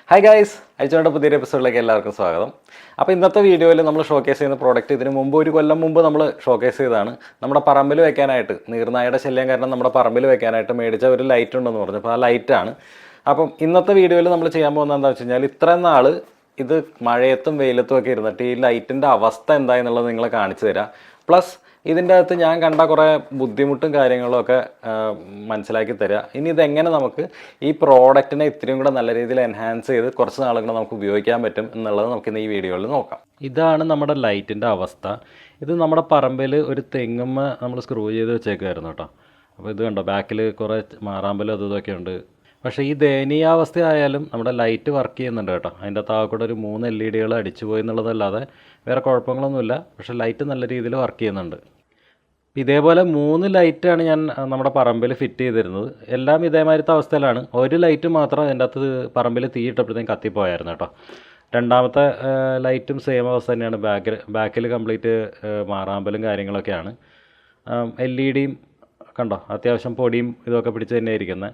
Hi guys, അയച്ചോണ്ട പുതിയൊരു എപ്പിസോഡിലേക്ക് എല്ലാവർക്കും സ്വാഗതം. അപ്പോൾ ഇന്നത്തെ വീഡിയോയിൽ നമ്മൾ ഷോക്കേസ് ചെയ്യുന്ന പ്രോഡക്റ്റ് ഇതിന് മുമ്പ് ഒരു കൊല്ലം മുമ്പ് നമ്മൾ ഷോക്കേസ് ചെയ്തതാണ്. നമ്മുടെ പറമ്പിൽ വെക്കാനായിട്ട് നീർനായയുടെ ശല്യം കാരണം നമ്മുടെ പറമ്പിൽ വെക്കാനായിട്ട് മേടിച്ച ഒരു ലൈറ്റ് ഉണ്ടെന്ന് പറഞ്ഞു. അപ്പോൾ ആ ലൈറ്റാണ്. അപ്പം ഇന്നത്തെ വീഡിയോയിൽ നമ്മൾ ചെയ്യാൻ പോകുന്നത് എന്താണെന്ന് വെച്ച് കഴിഞ്ഞാൽ ഇത്രയും നാൾ ഇത് മഴയത്തും വെയിലത്തും ഒക്കെ ഇരുന്നിട്ട് ഈ ലൈറ്റിൻ്റെ അവസ്ഥ എന്തായെന്നുള്ളത് നിങ്ങളെ കാണിച്ചു തരാം. പ്ലസ് ഇതിൻ്റെ അകത്ത് ഞാൻ കണ്ട കുറേ ബുദ്ധിമുട്ടും കാര്യങ്ങളും ഒക്കെ മനസ്സിലാക്കി തരിക. ഇനി ഇതെങ്ങനെ നമുക്ക് ഈ പ്രോഡക്റ്റിനെ ഇത്രയും കൂടെ നല്ല രീതിയിൽ എൻഹാൻസ് ചെയ്ത് കുറച്ച് നാളുകൾ നമുക്ക് ഉപയോഗിക്കാൻ പറ്റും എന്നുള്ളത് നമുക്കിന്ന് ഈ വീഡിയോയിൽ നോക്കാം. ഇതാണ് നമ്മുടെ ലൈറ്റിൻ്റെ അവസ്ഥ. ഇത് നമ്മുടെ പറമ്പിൽ ഒരു തെങ്ങുമ്മ നമ്മൾ സ്ക്രൂ ചെയ്ത് വെച്ചേക്കുമായിരുന്നു കേട്ടോ. അപ്പോൾ ഇത് കണ്ടോ, ബാക്കിൽ കുറേ മാറാമ്പലും ഇതൊക്കെ ഉണ്ട്. പക്ഷേ ഈ ദയനീയാവസ്ഥയായാലും നമ്മുടെ ലൈറ്റ് വർക്ക് ചെയ്യുന്നുണ്ട് കേട്ടോ. അതിൻ്റെ താഴെക്കൂടെ ഒരു 3 LED അടിച്ചു പോയി എന്നുള്ളതല്ലാതെ വേറെ കുഴപ്പങ്ങളൊന്നുമില്ല. പക്ഷേ ലൈറ്റ് നല്ല രീതിയിൽ വർക്ക് ചെയ്യുന്നുണ്ട്. ഇതേപോലെ 3 ലൈറ്റാണ് ഞാൻ നമ്മുടെ പറമ്പിൽ ഫിറ്റ് ചെയ്തിരുന്നത്. എല്ലാം ഇതേമാതിരത്തെ അവസ്ഥയിലാണ്. ഒരു ലൈറ്റ് മാത്രം അതിൻ്റെ അകത്ത് പറമ്പിൽ തീയിട്ടപ്പോഴത്തേക്കും കത്തിപ്പോയായിരുന്നു കേട്ടോ. രണ്ടാമത്തെ ലൈറ്റും സെയിം അവസ്ഥ തന്നെയാണ്. ബാക്കിൽ കംപ്ലീറ്റ് മാറാമ്പലും കാര്യങ്ങളൊക്കെയാണ്. LED കണ്ടോ, അത്യാവശ്യം പൊടിയും ഇതൊക്കെ പിടിച്ച് തന്നെ ഇരിക്കുന്നത്.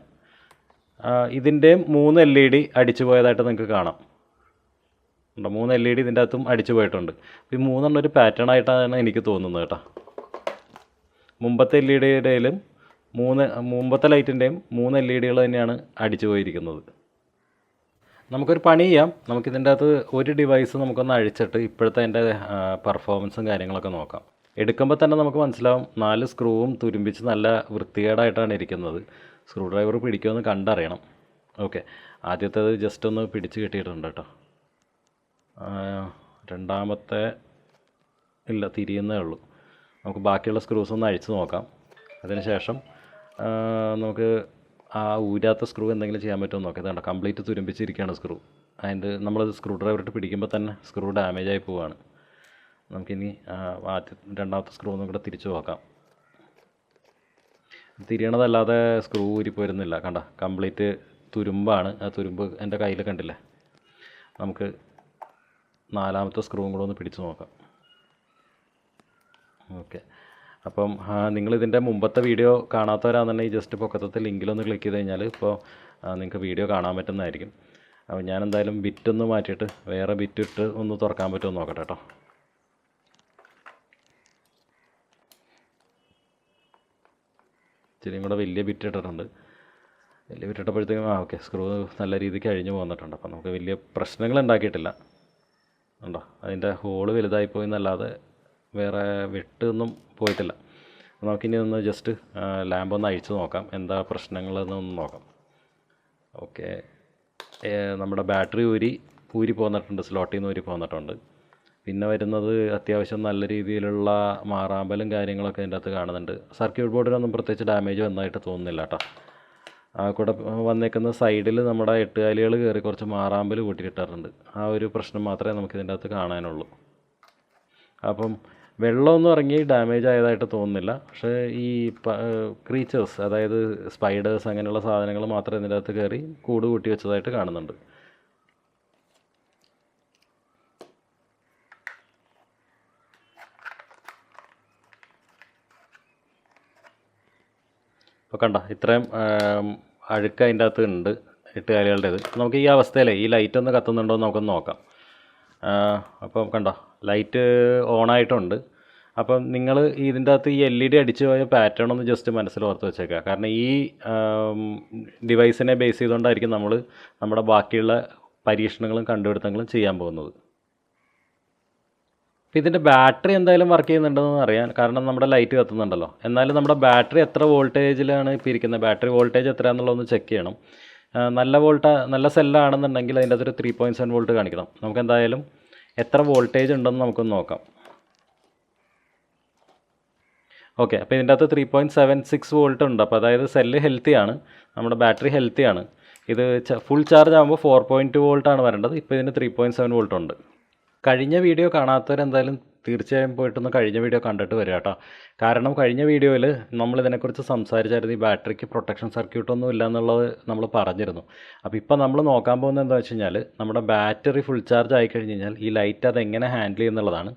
ഇതിൻ്റെയും 3 LED അടിച്ചു പോയതായിട്ട് നിങ്ങൾക്ക് കാണാം. 3 LED ഇതിൻ്റെ അകത്തും അടിച്ചു പോയിട്ടുണ്ട്. ഈ 3 ഒരു പാറ്റേൺ ആയിട്ടാണ് എനിക്ക് തോന്നുന്നത് കേട്ടോ. മുമ്പത്തെ LED-യുടെയിലും മുമ്പത്തെ ലൈറ്റിൻ്റെയും 3 LED തന്നെയാണ് അടിച്ചു പോയിരിക്കുന്നത്. നമുക്കൊരു പണി ചെയ്യാം. നമുക്കിതിൻ്റെ അകത്ത് ഒരു ഡിവൈസ് നമുക്കൊന്ന് അഴിച്ചിട്ട് ഇപ്പോഴത്തെ അതിൻ്റെ പെർഫോമൻസും കാര്യങ്ങളൊക്കെ നോക്കാം. എടുക്കുമ്പോൾ തന്നെ നമുക്ക് മനസ്സിലാവും 4 സ്ക്രൂവും തുരുമ്പിച്ച് നല്ല വൃത്തികേടായിട്ടാണ് ഇരിക്കുന്നത്. സ്ക്രൂ ഡ്രൈവർ പിടിക്കുമെന്ന് കണ്ടറിയണം. ഓക്കെ, ആദ്യത്തേത് ജസ്റ്റ് ഒന്ന് പിടിച്ച് കിട്ടിയിട്ടുണ്ട് കേട്ടോ. രണ്ടാമത്തെ ഇല്ല, തിരിയുന്നേ ഉള്ളൂ. നമുക്ക് ബാക്കിയുള്ള സ്ക്രൂസ് ഒന്ന് അഴിച്ച് നോക്കാം. അതിനുശേഷം നമുക്ക് ആ ഊരാത്ത സ്ക്രൂ എന്തെങ്കിലും ചെയ്യാൻ പറ്റുമോ നോക്കാം. ഇതാണ്ട് കംപ്ലീറ്റ് തുരുമ്പിച്ചിരിക്കുകയാണ് സ്ക്രൂ. അതിൻ്റെ നമ്മളത് സ്ക്രൂ ഡ്രൈവറിട്ട് പിടിക്കുമ്പോൾ തന്നെ സ്ക്രൂ ഡാമേജ് ആയി പോവുകയാണ്. നമുക്കിനി രണ്ടാമത്തെ സ്ക്രൂ ഒന്നും കൂടെ തിരിച്ചു നോക്കാം. തിരിയണതല്ലാതെ സ്ക്രൂ ഊരിപ്പോരുന്നില്ല. കണ്ട, കംപ്ലീറ്റ് തുരുമ്പാണ്. ആ തുരുമ്പ് എൻ്റെ കയ്യിൽ കണ്ടില്ലേ. നമുക്ക് 4ാമത്തെ സ്ക്രൂവും കൂടെ ഒന്ന് പിടിച്ച് നോക്കാം. ഓക്കെ, അപ്പം നിങ്ങളിതിൻ്റെ മുമ്പത്തെ വീഡിയോ കാണാത്തവരാണെന്നുണ്ടെങ്കിൽ ജസ്റ്റ് പൊക്കത്തെ ലിങ്കിലൊന്ന് ക്ലിക്ക് ചെയ്ത് കഴിഞ്ഞാൽ ഇപ്പോൾ നിങ്ങൾക്ക് വീഡിയോ കാണാൻ പറ്റുന്നതായിരിക്കും. അപ്പോൾ ഞാൻ എന്തായാലും ബിറ്റൊന്ന് മാറ്റിയിട്ട് വേറെ ബിറ്റിട്ട് ഒന്ന് തുറക്കാൻ പറ്റുമോ നോക്കട്ടെ കേട്ടോ. ഇച്ചിരിയും കൂടെ വലിയ ബിറ്റ് ഇട്ടിട്ടുണ്ട്. വലിയ ബിറ്റ് ഇട്ടപ്പോഴത്തേക്കും ഓക്കെ, സ്ക്രൂ നല്ല രീതിക്ക് അഴിഞ്ഞു പോന്നിട്ടുണ്ട്. അപ്പം നമുക്ക് വലിയ പ്രശ്നങ്ങൾ ഉണ്ടാക്കിയിട്ടില്ല. ഉണ്ടോ, അതിൻ്റെ ഹോള് വലുതായിപ്പോയി എന്നല്ലാതെ വേറെ വെട്ടൊന്നും പോയിട്ടില്ല. നമുക്കിനി ഒന്ന് ജസ്റ്റ് ലാമ്പ് ഒന്ന് അഴിച്ച് നോക്കാം, എന്താ പ്രശ്നങ്ങളെന്നൊന്ന് നോക്കാം. ഓക്കെ, നമ്മുടെ ബാറ്ററി ഊരി പോന്നിട്ടുണ്ട്, സ്ലോട്ടിൽ നിന്ന് ഊരി പോന്നിട്ടുണ്ട്. പിന്നെ വരുന്നത് അത്യാവശ്യം നല്ല രീതിയിലുള്ള മാറാമ്പലും കാര്യങ്ങളൊക്കെ അതിൻ്റെ അകത്ത് കാണുന്നുണ്ട്. സർക്യൂട്ട് ബോർഡിനൊന്നും പ്രത്യേകിച്ച് ഡാമേജ് വന്നതായിട്ട് തോന്നുന്നില്ല കേട്ടോ. കൂടെ വന്നേക്കുന്ന സൈഡിൽ നമ്മുടെ എട്ടുകാലികൾ കയറി കുറച്ച് മാറാമ്പൽ കൂട്ടിയിട്ടാറുണ്ട്. ആ ഒരു പ്രശ്നം മാത്രമേ നമുക്കിതിൻ്റെ അകത്ത് കാണാനുള്ളൂ. അപ്പം വെള്ളമൊന്നും ഇറങ്ങി ഡാമേജ് ആയതായിട്ട് തോന്നുന്നില്ല. പക്ഷേ ഈ ക്രീച്ചേഴ്സ്, അതായത് സ്പൈഡേഴ്സ് അങ്ങനെയുള്ള സാധനങ്ങൾ മാത്രമേ ഇതിൻ്റെ അകത്ത് കയറി കൂട് കൂട്ടി വെച്ചതായിട്ട് കാണുന്നുണ്ട്. ഇപ്പോൾ കണ്ട, ഇത്രയും അഴുക്ക് അതിൻ്റെ അകത്ത് ഉണ്ട്, എട്ടുകാലികളുടേത്. നമുക്ക് ഈ അവസ്ഥയിൽ ഈ ലൈറ്റ് ഒന്ന് കത്തുന്നുണ്ടോ എന്ന് നമുക്കൊന്ന് നോക്കാം. അപ്പം കണ്ടോ, ലൈറ്റ് ഓണായിട്ടുണ്ട്. അപ്പം നിങ്ങൾ ഇതിൻ്റെ അകത്ത് ഈ LED അടിച്ചു പോയ പാറ്റേൺ ഒന്ന് ജസ്റ്റ് മനസ്സിൽ ഓർത്ത് വെച്ചേക്കുക. കാരണം ഈ ഡിവൈസിനെ ബേസ് ചെയ്തുകൊണ്ടായിരിക്കും നമ്മൾ നമ്മുടെ ബാക്കിയുള്ള പരീക്ഷണങ്ങളും കണ്ടുപിടുത്തങ്ങളും ചെയ്യാൻ പോകുന്നത്. അപ്പോൾ ഇതിൻ്റെ ബാറ്ററി എന്തായാലും വർക്ക് ചെയ്യുന്നുണ്ടെന്ന് അറിയാൻ, കാരണം നമ്മുടെ ലൈറ്റ് കത്തുന്നുണ്ടല്ലോ. എന്നാലും നമ്മുടെ ബാറ്ററി എത്ര വോൾട്ടേജിലാണ് ഇപ്പോൾ ഇരിക്കുന്നത്, ബാറ്ററി വോൾട്ടേജ് എത്രയാണെന്നുള്ളതൊന്ന് ചെക്ക് ചെയ്യണം. നല്ല സെല്ലാണെന്നുണ്ടെങ്കിൽ അതിൻ്റെ അകത്തൊരു 3.7 വോൾട്ട് കാണിക്കണം. നമുക്ക് എന്തായാലും എത്ര വോൾട്ടേജ് ഉണ്ടെന്ന് നമുക്കൊന്ന് നോക്കാം. ഓക്കെ, അപ്പോൾ ഇതിൻ്റെ അകത്ത് 3.76 വോൾട്ട് ഉണ്ട്. അപ്പോൾ അതായത് സെല്ല് ഹെൽത്തിയാണ്, നമ്മുടെ ബാറ്ററി ഹെൽത്തിയാണ്. ഇത് ഫുൾ ചാർജ് ആകുമ്പോൾ 4.2 വോൾട്ടാണ് വരേണ്ടത്. ഇപ്പോൾ ഇതിന് 3.7 വോൾട്ട് ഉണ്ട്. കഴിഞ്ഞ വീഡിയോ കാണാത്തവരെന്തായാലും തീർച്ചയായും പോയിട്ടൊന്ന് കഴിഞ്ഞ വീഡിയോ കണ്ടിട്ട് വരിക കേട്ടോ. കാരണം കഴിഞ്ഞ വീഡിയോയിൽ നമ്മളിതിനെക്കുറിച്ച് സംസാരിച്ചായിരുന്നു. ഈ ബാറ്ററിക്ക് പ്രൊട്ടക്ഷൻ സർക്യൂട്ടൊന്നും ഇല്ല എന്നുള്ളത് നമ്മൾ പറഞ്ഞിരുന്നു. അപ്പോൾ ഇപ്പോൾ നമ്മൾ നോക്കാൻ പോകുന്നത് എന്താണെന്ന് വെച്ച് കഴിഞ്ഞാൽ, നമ്മുടെ ബാറ്ററി ഫുൾ ചാർജ് ആയിക്കഴിഞ്ഞ് കഴിഞ്ഞാൽ ഈ ലൈറ്റ് അതെങ്ങനെ ഹാൻഡിൽ ചെയ്യുന്നുള്ളതാണ്.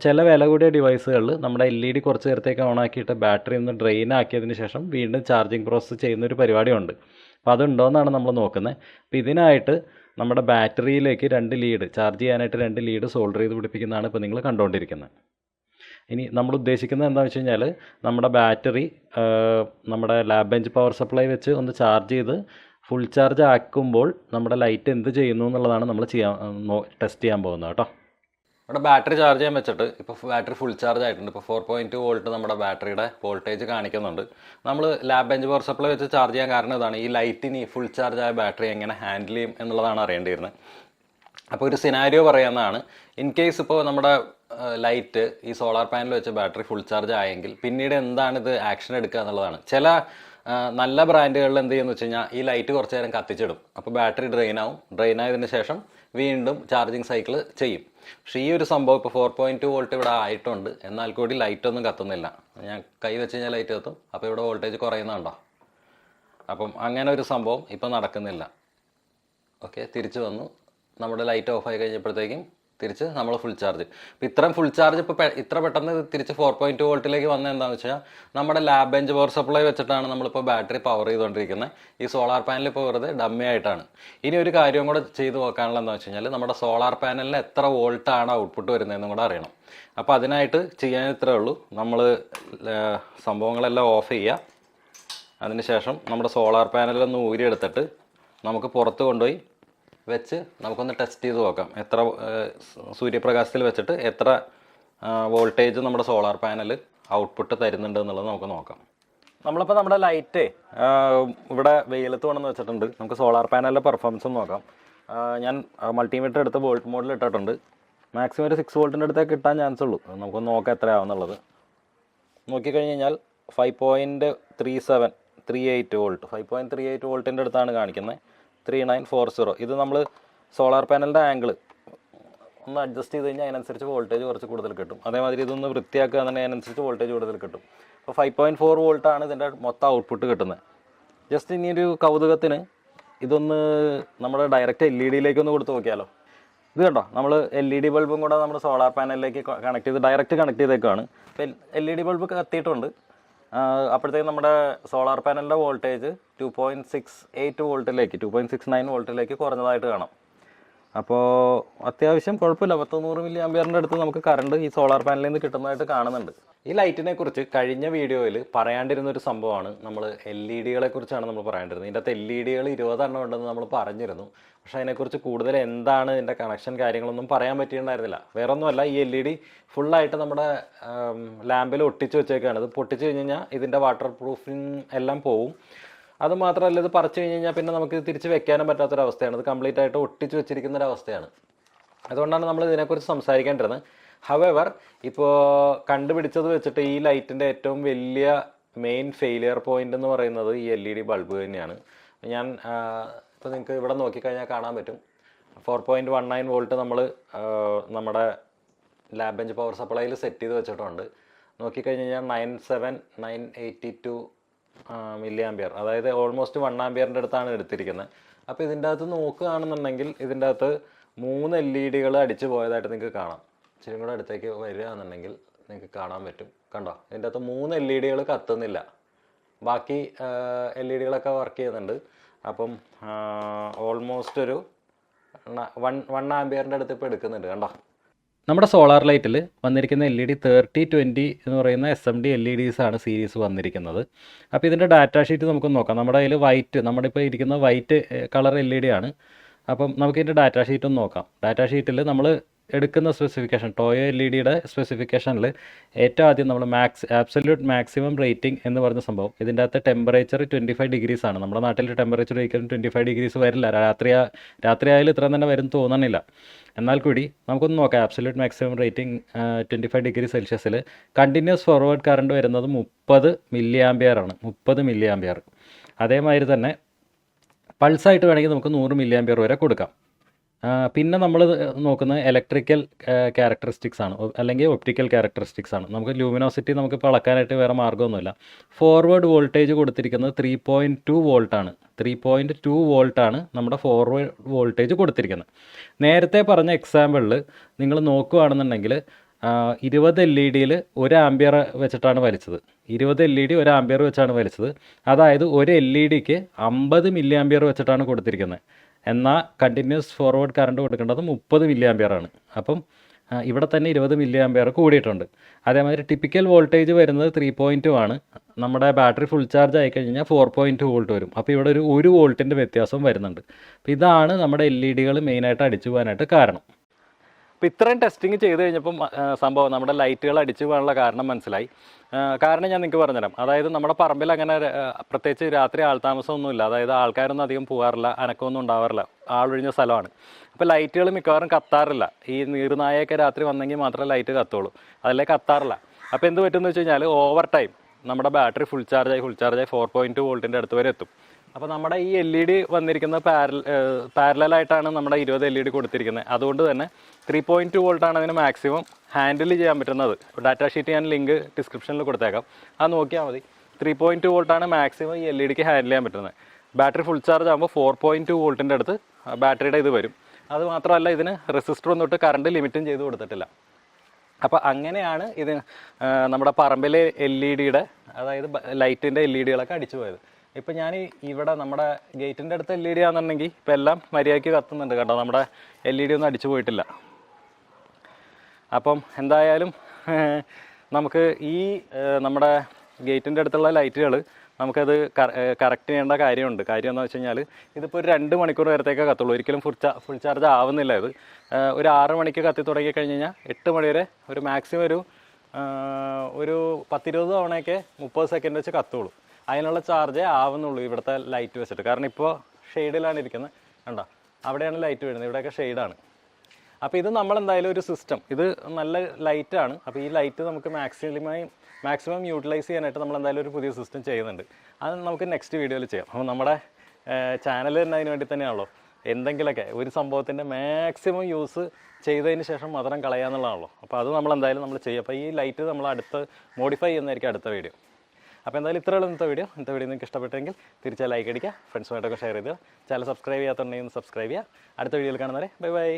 ചില വില കൂടിയ ഡിവൈസുകളിൽ നമ്മുടെ LED കുറച്ച് നേരത്തേക്ക് ഓണാക്കിയിട്ട് ബാറ്ററി ഒന്ന് ഡ്രെയിൻ ആക്കിയതിന് ശേഷം വീണ്ടും ചാർജിങ് പ്രോസസ്സ് ചെയ്യുന്നൊരു പരിപാടിയുണ്ട്. അപ്പോൾ അതുണ്ടോയെന്നാണ് നമ്മൾ നോക്കുന്നത്. അപ്പോൾ ഇതിനായിട്ട് നമ്മുടെ ബാറ്ററിയിലേക്ക് 2 ലീഡ് ചാർജ് ചെയ്യാനായിട്ട് 2 ലീഡ് സോൾഡർ ചെയ്ത് പിടിപ്പിക്കുന്നതാണ് ഇപ്പോൾ നിങ്ങൾ കണ്ടുകൊണ്ടിരിക്കുന്നത്. ഇനി നമ്മൾ ഉദ്ദേശിക്കുന്നത് എന്താണെന്ന് വെച്ച് കഴിഞ്ഞാൽ നമ്മുടെ ബാറ്ററി നമ്മുടെ ലാബ് ബെഞ്ച് പവർ സപ്ലൈ വെച്ച് ഒന്ന് ചാർജ് ചെയ്ത് ഫുൾ ചാർജ് ആക്കുമ്പോൾ നമ്മുടെ ലൈറ്റ് എന്ത് ചെയ്യുന്നു എന്നുള്ളതാണ് നമ്മൾ ടെസ്റ്റ് ചെയ്യാൻ പോകുന്നത് കേട്ടോ. ഇവിടെ ബാറ്ററി ചാർജ് ചെയ്യാൻ വെച്ചിട്ട് ഇപ്പോൾ ബാറ്ററി ഫുൾ ചാർജ് ആയിട്ടുണ്ട്. ഇപ്പോൾ 4.2 വോൾട്ട് നമ്മുടെ ബാറ്ററിയുടെ വോൾട്ടേജ് കാണിക്കുന്നുണ്ട്. നമ്മൾ ലാബ് ബെഞ്ച് പവർ സപ്ലൈ വെച്ച് ചാർജ് ചെയ്യാൻ കാരണം ഇതാണ്, ഈ ലൈറ്റിന് ഫുൾ ചാർജ് ആയ ബാറ്ററി എങ്ങനെ ഹാൻഡിൽ ചെയ്യും എന്നുള്ളതാണ് അറിയേണ്ടിയിരുന്നത്. അപ്പോൾ ഒരു സിനാരിയോ പറയാവുന്നതാണ്. ഇൻ കേസ് ഇപ്പോൾ നമ്മുടെ ലൈറ്റ് ഈ സോളാർ പാനൽ വെച്ച് ബാറ്ററി ഫുൾ ചാർജ് ആയെങ്കിൽ പിന്നീട് എന്താണ് ഇത് ആക്ഷൻ എടുക്കുക എന്നുള്ളതാണ്. ചില നല്ല ബ്രാൻഡുകളിൽ എന്ത് ചെയ്യുമെന്ന് വെച്ച് കഴിഞ്ഞാൽ ഈ ലൈറ്റ് കുറച്ച് നേരം കത്തിച്ചിടും. അപ്പോൾ ബാറ്ററി ഡ്രെയിൻ ആയതിനു ശേഷം വീണ്ടും ചാർജിങ് സൈക്കിൾ ചെയ്യും. പക്ഷേ ഈ ഒരു സംഭവം ഇപ്പോൾ 4.2 വോൾട്ട് ഇവിടെ ആയിട്ടുണ്ട്, എന്നാൽ കൂടി ലൈറ്റൊന്നും കത്തുന്നില്ല. ഞാൻ കൈ വെച്ച് കഴിഞ്ഞാൽ ലൈറ്റ് കത്തും, അപ്പോൾ ഇവിടെ വോൾട്ടേജ് കുറയുന്നുണ്ടോ? അപ്പം അങ്ങനെ ഒരു സംഭവം ഇപ്പോൾ നടക്കുന്നില്ല. ഓക്കെ, തിരിച്ചു വന്നു. നമ്മുടെ ലൈറ്റ് ഓഫ് ആയി കഴിഞ്ഞപ്പോഴത്തേക്കും തിരിച്ച് നമ്മൾ ഫുൾ ചാർജ്. ഇപ്പോൾ ഇത്രയും ഫുൾ ചാർജ് ഇപ്പോൾ ഇത്ര പെട്ടെന്ന് തിരിച്ച് 4.2 വോൾട്ടിലേക്ക് വന്നത് എന്താണെന്ന് വെച്ചാൽ നമ്മുടെ ലാബ് ബെഞ്ച് പവർ സപ്ലൈ വെച്ചിട്ടാണ് നമ്മളിപ്പോൾ ബാറ്ററി പവർ ചെയ്തുകൊണ്ടിരിക്കുന്നത്. ഈ സോളാർ പാനൽ ഇപ്പോൾ വെറുതെ ഡമ്മി ആയിട്ടാണ്. ഇനി ഒരു കാര്യം കൂടെ ചെയ്ത് നോക്കാനുള്ള എന്താണെന്ന് വെച്ച് കഴിഞ്ഞാൽ നമ്മുടെ സോളാർ പാനലിന് എത്ര വോൾട്ടാണ് ഔട്ട്പുട്ട് വരുന്നതെന്നും കൂടെ അറിയണം. അപ്പോൾ അതിനായിട്ട് ചെയ്യാൻ ഇത്രേ ഉള്ളൂ. നമ്മൾ സംഭവങ്ങളെല്ലാം ഓഫ് ചെയ്യുക. അതിനുശേഷം നമ്മുടെ സോളാർ പാനലൊന്ന് ഊരിയെടുത്തിട്ട് നമുക്ക് പുറത്ത് കൊണ്ടുപോയി വെച്ച് നമുക്കൊന്ന് ടെസ്റ്റ് ചെയ്ത് നോക്കാം. എത്ര സൂര്യപ്രകാശത്തിൽ വെച്ചിട്ട് എത്ര വോൾട്ടേജ് നമ്മുടെ സോളാർ പാനൽ ഔട്ട്പുട്ട് തരുന്നുണ്ട് എന്നുള്ളത് നമുക്ക് നോക്കാം. നമ്മളിപ്പോൾ നമ്മുടെ ലൈറ്റ് ഇവിടെ വെയിലത്ത് കൊണ്ടെന്ന് വെച്ചിട്ടുണ്ട്. നമുക്ക് സോളാർ പാനലിൻ്റെ പെർഫോമൻസ് നോക്കാം. ഞാൻ മൾട്ടിമീറ്റർ എടുത്ത് വോൾട്ട് മോഡിൽ ഇട്ടിട്ടുണ്ട്. മാക്സിമം ഒരു 6 വോൾട്ടിൻ്റെ അടുത്തേ കിട്ടാൻ ചാൻസ് ഉള്ളൂ. നമുക്കൊന്ന് നോക്കാം എത്രയാവുന്നുള്ളത്. നോക്കിക്കഴിഞ്ഞ് കഴിഞ്ഞാൽ 5.38 വോൾട്ട് 5.38 വോൾട്ടിൻ്റെ അടുത്താണ് കാണിക്കുന്നത്. 3940. ഇത് നമ്മൾ സോളാർ പാനലിൻ്റെ ആംഗിൾ ഒന്ന് അഡ്ജസ്റ്റ് ചെയ്ത് കഴിഞ്ഞാൽ അതിനനുസരിച്ച് വോൾട്ടേജ് കുറച്ച് കൂടുതൽ കിട്ടും. അതേമാതിരി ഇതൊന്ന് വൃത്തിയാക്കുക എന്നുണ്ടെങ്കിൽ അതിനനുസരിച്ച് വോൾട്ടേജ് കൂടുതൽ കിട്ടും. അപ്പോൾ 5.4 വോൾട്ടാണ് ഇതിൻ്റെ മൊത്തം ഔട്ട്പുട്ട് കിട്ടുന്നത്. ജസ്റ്റ് ഇനിയൊരു കൗതുകത്തിന് ഇതൊന്ന് നമ്മുടെ ഡയറക്റ്റ് LED-യിലേക്കൊന്ന് കൊടുത്ത് നോക്കിയാലോ. ഇത് കണ്ടോ, നമ്മൾ LED ബൾബും കൂടെ നമ്മുടെ സോളാർ പാനലിലേക്ക് കണക്ട് ചെയ്ത് ഡയറക്റ്റ് കണക്ട് ചെയ്തേക്കാണ്. അപ്പോൾ LED ബൾബ് കത്തിയിട്ടുണ്ട്. അപ്പോഴത്തേക്കും നമ്മുടെ സോളാർ പാനലിൻ്റെ വോൾട്ടേജ് 2.68 വോൾട്ടിലേക്ക് 2.69 വോൾട്ടിലേക്ക് കുറഞ്ഞതായിട്ട് കാണാം. അപ്പോൾ അത്യാവശ്യം കുഴപ്പമില്ല. 100 മില്ലി ആംപിയറിൻ്റെ അടുത്ത് നമുക്ക് കറണ്ട് ഈ സോളാർ പാനലിൽ നിന്ന് കിട്ടുന്നതായിട്ട് കാണുന്നുണ്ട്. ഈ ലൈറ്റിനെ കുറിച്ച് കഴിഞ്ഞ വീഡിയോയിൽ പറയാണ്ടിരുന്നൊരു സംഭവമാണ്. നമ്മൾ LED-കളെ കുറിച്ചാണ് നമ്മൾ പറയാണ്ടിരുന്നത്. ഇതിൻ്റെ അകത്ത് LED-കൾ 20 എണ്ണം ഉണ്ടെന്ന് നമ്മൾ പറഞ്ഞിരുന്നു. പക്ഷേ അതിനെക്കുറിച്ച് കൂടുതൽ എന്താണ് ഇതിൻ്റെ കണക്ഷൻ കാര്യങ്ങളൊന്നും പറയാൻ പറ്റിയിട്ടുണ്ടായിരുന്നില്ല. വേറെ ഒന്നുമല്ല, ഈ LED ഫുള്ളായിട്ട് നമ്മുടെ ലാമ്പിൽ ഒട്ടിച്ച് വെച്ചേക്കാണ്. ഇത് പൊട്ടിച്ച് കഴിഞ്ഞ് കഴിഞ്ഞാൽ ഇതിൻ്റെ വാട്ടർ പ്രൂഫിങ് എല്ലാം പോവും. അത് മാത്രമല്ല, ഇത് പറിച്ചു കഴിഞ്ഞ് കഴിഞ്ഞാൽ പിന്നെ നമുക്ക് തിരിച്ച് വെക്കാനും പറ്റാത്തൊരവസ്ഥയാണ്. ഇത് കംപ്ലീറ്റ് ആയിട്ട് ഒട്ടിച്ച് വെച്ചിരിക്കുന്ന ഒരവസ്ഥയാണ്. അതുകൊണ്ടാണ് നമ്മൾ ഇതിനെക്കുറിച്ച് സംസാരിക്കേണ്ടിരുന്നത്. ഹവെവർ, ഇപ്പോൾ കണ്ടുപിടിച്ചത് വെച്ചിട്ട് ഈ ലൈറ്റിൻ്റെ ഏറ്റവും വലിയ മെയിൻ ഫെയിലിയർ പോയിന്റ് എന്ന് പറയുന്നത് ഈ LED ബൾബ് തന്നെയാണ്. ഞാൻ ഇപ്പോൾ നിങ്ങൾക്ക് ഇവിടെ നോക്കിക്കഴിഞ്ഞാൽ കാണാൻ പറ്റും. 4.19 വോൾട്ട് നമ്മൾ നമ്മുടെ ലാബ് ബെഞ്ച് പവർ സപ്ലൈയിൽ സെറ്റ് ചെയ്ത് വെച്ചിട്ടുണ്ട്. നോക്കിക്കഴിഞ്ഞ് കഴിഞ്ഞാൽ 982 മില്ലി ആംപിയർ, അതായത് ഓൾമോസ്റ്റ് 1 ആംപിയറിൻ്റെ അടുത്താണ് എടുത്തിരിക്കുന്നത്. അപ്പോൾ ഇതിൻ്റെ അകത്ത് നോക്കുകയാണെന്നുണ്ടെങ്കിൽ ഇതിൻ്റെ അകത്ത് 3 LED-കൾ അടിച്ചു പോയതായിട്ട് നിങ്ങൾക്ക് കാണാം. ഇച്ചിരി കൂടെ അടുത്തേക്ക് വരികയാണെന്നുണ്ടെങ്കിൽ നിങ്ങൾക്ക് കാണാൻ പറ്റും. കണ്ടോ, ഇതിൻ്റെ അകത്ത് 3 LED-കൾ കത്തുന്നില്ല. ബാക്കി LED-കളൊക്കെ വർക്ക് ചെയ്യുന്നുണ്ട്. അപ്പം ഓൾമോസ്റ്റ് ഒരു 1 ആംപിയറിൻ്റെ അടുത്ത് ഇപ്പോൾ എടുക്കുന്നുണ്ട്. കണ്ടോ, നമ്മുടെ സോളാർ ലൈറ്റിൽ വന്നിരിക്കുന്ന LED 3020 എന്ന് പറയുന്ന SMD LEDs ആണ് സീരീസ് വന്നിരിക്കുന്നത്. അപ്പോൾ ഇതിൻ്റെ ഡാറ്റ ഷീറ്റ് നമുക്ക് നോക്കാം. നമ്മുടെ കയ്യിൽ നമ്മുടെ ഇപ്പോൾ ഇരിക്കുന്ന വൈറ്റ് കളർ LED ആണ്. അപ്പം നമുക്കിതിൻ്റെ ഡാറ്റ ഷീറ്റ് ഒന്ന് നോക്കാം. ഡാറ്റ ഷീറ്റിൽ നമ്മൾ എടുക്കുന്ന സ്പെസിഫിക്കേഷൻ, ടോയോ LED-യുടെ സ്പെസിഫിക്കേഷനിൽ ഏറ്റവും ആദ്യം നമ്മൾ ആബ്സല്യൂട്ട് മാക്സിമം റേറ്റിംഗ് എന്ന് പറഞ്ഞ സംഭവം, ഇതിൻ്റെ അകത്ത് ടെമ്പറേച്ചർ 25 ഡിഗ്രീസ് ആണ്. നമ്മുടെ നാട്ടിൽ ടെമ്പറേച്ചർ ഒരിക്കലും 25 ഡിഗ്രീസ് വരില്ല. രാത്രിയായാലും ഇത്ര തന്നെ വരും തോന്നണില്ല. എന്നാൽ കൂടി നമുക്കൊന്ന് നോക്കാം. ആബ്സല്യൂട്ട് മാക്സിമം റേറ്റിംഗ് 25 ഡിഗ്രി സെൽഷ്യസിൽ കണ്ടിന്യൂസ് ഫോർവേഡ് കറണ്ട് വരുന്നത് 30 മില്ലി ആംപിയർ ആണ്. 30 മില്ലി ആംപിയർ. അതേമാതിരി തന്നെ പൾസായിട്ട് വേണമെങ്കിൽ നമുക്ക് 100 മില്ലി ആംപിയർ വരെ കൊടുക്കാം. പിന്നെ നമ്മൾ നോക്കുന്നത് ഇലക്ട്രിക്കൽ ക്യാരക്ടറിസ്റ്റിക്സ് ആണ്, അല്ലെങ്കിൽ ഒപ്റ്റിക്കൽ ക്യാരക്ടറിസ്റ്റിക്സ് ആണ്. നമുക്ക് ലൂമിനോസിറ്റി നമുക്കിപ്പോൾ അളക്കാനായിട്ട് വേറെ മാർഗ്ഗമൊന്നുമില്ല. ഫോർവേഡ് വോൾട്ടേജ് കൊടുത്തിരിക്കുന്നത് 3.2 വോൾട്ടാണ്. 3.2 വോൾട്ടാണ് നമ്മുടെ ഫോർവേഡ് വോൾട്ടേജ് കൊടുത്തിരിക്കുന്നത്. നേരത്തെ പറഞ്ഞ എക്സാമ്പിളിൽ നിങ്ങൾ നോക്കുകയാണെന്നുണ്ടെങ്കിൽ 20 LED-യിൽ 1 ആംപിയർ വെച്ചിട്ടാണ് വലിച്ചത്. 20 LED 1 ആംപിയർ വെച്ചാണ് വലിച്ചത്. അതായത് ഒരു LED-ക്ക് 50 മില്ലി ആംപിയർ വെച്ചിട്ടാണ് കൊടുത്തിരിക്കുന്നത്. എന്നാൽ കണ്ടിന്യൂസ് ഫോർവേഡ് കറണ്ട് കൊടുക്കേണ്ടത് 30 മില്ലി ആംപിയറാണ്. അപ്പം ഇവിടെ തന്നെ 20 മില്ലി ആംപിയർ കൂടിയിട്ടുണ്ട്. അതേമാതിരി ടിപ്പിക്കൽ വോൾട്ടേജ് വരുന്നത് 3.2 ആണ്. നമ്മുടെ ബാറ്ററി ഫുൾ ചാർജ് ആയി കഴിഞ്ഞാൽ 4.2 വോൾട്ട് വരും. അപ്പോൾ ഇവിടെ ഒരു വോൾട്ടിൻ്റെ വ്യത്യാസം വരുന്നുണ്ട്. അപ്പോൾ ഇതാണ് നമ്മുടെ LED മെയിനായിട്ട് അടിച്ചു പോകാനായിട്ട് കാരണം. അപ്പോൾ ഇത്രയും ടെസ്റ്റിംഗ് ചെയ്ത് കഴിഞ്ഞപ്പം സംഭവം നമ്മുടെ ലൈറ്റുകൾ അടിച്ചു പോകാനുള്ള കാരണം മനസ്സിലായി. കാരണം ഞാൻ നിങ്ങൾക്ക് പറഞ്ഞുതരാം. അതായത് നമ്മുടെ പറമ്പിൽ അങ്ങനെ പ്രത്യേകിച്ച് രാത്രി ആൾതാമസമൊന്നുമില്ല. അതായത് ആൾക്കാരൊന്നും അധികം പോകാറില്ല, അനക്കമൊന്നും ഉണ്ടാവാറില്ല, ആളൊഴിഞ്ഞ സ്ഥലമാണ്. അപ്പോൾ ലൈറ്റുകൾ മിക്കവാറും കത്താറില്ല. ഈ നീർനായൊക്കെ രാത്രി വന്നെങ്കിൽ മാത്രമേ ലൈറ്റ് കത്തുള്ളൂ, അതല്ലേ കത്താറില്ല. അപ്പോൾ എന്ത് പറ്റുമെന്ന് വെച്ച് കഴിഞ്ഞാൽ ഓവർ ടൈം നമ്മുടെ ബാറ്ററി ഫുൾ ചാർജായി 4.2 വോൾട്ടിൻ്റെ അടുത്ത് വരെ എത്തും. അപ്പോൾ നമ്മുടെ ഈ LED വന്നിരിക്കുന്ന പാരലായിട്ടാണ് നമ്മുടെ 20 LED കൊടുത്തിരിക്കുന്നത്. അതുകൊണ്ട് തന്നെ 3.2 വോൾട്ടാണ് അതിന് മാക്സിമം ഹാൻഡിൽ ചെയ്യാൻ പറ്റുന്നത്. ഡാറ്റാ ഷീറ്റ് ഞാൻ ലിങ്ക് ഡിസ്ക്രിപ്ഷനിൽ കൊടുത്തേക്കാം, അത് നോക്കിയാൽ മതി. 3.2 വോൾട്ടാണ് മാക്സിമം ഈ LED ഹാൻഡിൽ ചെയ്യാൻ പറ്റുന്നത്. ബാറ്ററി ഫുൾ ചാർജ് ആകുമ്പോൾ 4.2 വോൾട്ടിൻ്റെ അടുത്ത് ബാറ്ററിയുടെ ഇത് വരും. അത് മാത്രമല്ല, ഇതിന് റെസിസ്റ്റർ ഒന്നിട്ട് കറണ്ട് ലിമിറ്റും ചെയ്ത് കൊടുത്തിട്ടില്ല. അപ്പോൾ ഇത് നമ്മുടെ പറമ്പിലെ LED അതായത് ലൈറ്റിൻ്റെ LEDകളൊക്കെ അടിച്ചു പോയത്. ഇപ്പം ഞാൻ ഇവിടെ നമ്മുടെ ഗേറ്റിൻ്റെ അടുത്ത് LED ആണെന്നുണ്ടെങ്കിൽ ഇപ്പം എല്ലാം മര്യാദയ്ക്ക് കത്തുന്നുണ്ട് കേട്ടോ. നമ്മുടെ LED ഒന്നും അടിച്ചു പോയിട്ടില്ല. അപ്പം എന്തായാലും നമുക്ക് ഈ നമ്മുടെ ഗേറ്റിൻ്റെ അടുത്തുള്ള ലൈറ്റുകൾ നമുക്കത് കറക്റ്റ് ചെയ്യേണ്ട കാര്യമുണ്ട്. കാര്യം എന്താണെന്ന് വെച്ച് കഴിഞ്ഞാൽ ഇതിപ്പോൾ ഒരു 2 മണിക്കൂർ നേരത്തേക്കേ കത്തുള്ളൂ. ഒരിക്കലും ഫുൾ ചാർജ് ആവുന്നില്ല. ഇത് ഒരു 6 മണിക്ക് കത്തി തുടങ്ങി കഴിഞ്ഞ് കഴിഞ്ഞാൽ 8 മണി വരെ ഒരു മാക്സിമം ഒരു 10-20 തവണയൊക്കെ 30 സെക്കൻഡ് വെച്ച് കത്തുള്ളൂ. അതിനുള്ള ചാർജേ ആവുന്നുള്ളൂ ഇവിടുത്തെ ലൈറ്റ് വെച്ചിട്ട്. കാരണം ഇപ്പോൾ ഷെയ്ഡിലാണ് ഇരിക്കുന്നത്, കണ്ടോ, അവിടെയാണ് ലൈറ്റ് വീഴുന്നത്, ഇവിടെയൊക്കെ ഷെയ്ഡാണ്. അപ്പോൾ ഇത് നമ്മളെന്തായാലും ഒരു സിസ്റ്റം, ഇത് നല്ല ലൈറ്റാണ്. അപ്പോൾ ഈ ലൈറ്റ് നമുക്ക് മാക്സിമം യൂട്ടിലൈസ് ചെയ്യാനായിട്ട് നമ്മളെന്തായാലും ഒരു പുതിയ സിസ്റ്റം ചെയ്യുന്നുണ്ട്. അത് നമുക്ക് നെക്സ്റ്റ് വീഡിയോയിൽ ചെയ്യാം. അപ്പോൾ നമ്മുടെ ചാനൽ തന്നെ അതിന് വേണ്ടി തന്നെയാണല്ലോ. എന്തെങ്കിലുമൊക്കെ ഒരു സംഭവത്തിൻ്റെ മാക്സിമം യൂസ് ചെയ്തതിന് ശേഷം മാത്രം കളയാന്നുള്ളതാണല്ലോ. അപ്പോൾ അത് നമ്മൾ ചെയ്യും. അപ്പോൾ ഈ ലൈറ്റ് നമ്മൾ മോഡിഫൈ ചെയ്യുന്നതായിരിക്കും അടുത്ത വീഡിയോ. അപ്പോൾ എന്തായാലും ഇത്രയുള്ള ഇന്നത്തെ വീഡിയോ നിങ്ങൾക്ക് ഇഷ്ടപ്പെട്ടെങ്കിൽ തീർച്ചയായും ലൈക്ക് അടിക്കുക, ഫ്രണ്ട്സുമായിട്ടൊക്കെ ഷെയർ ചെയ്യുക. ചാനൽ സബ്സ്ക്രൈബ് ചെയ്യാത്തുണ്ടെങ്കിൽ സബ്സ്ക്രൈബ് ചെയ്യുക. അടുത്ത വീഡിയോയിൽ കാണുന്നവരെ ബൈ ബൈ.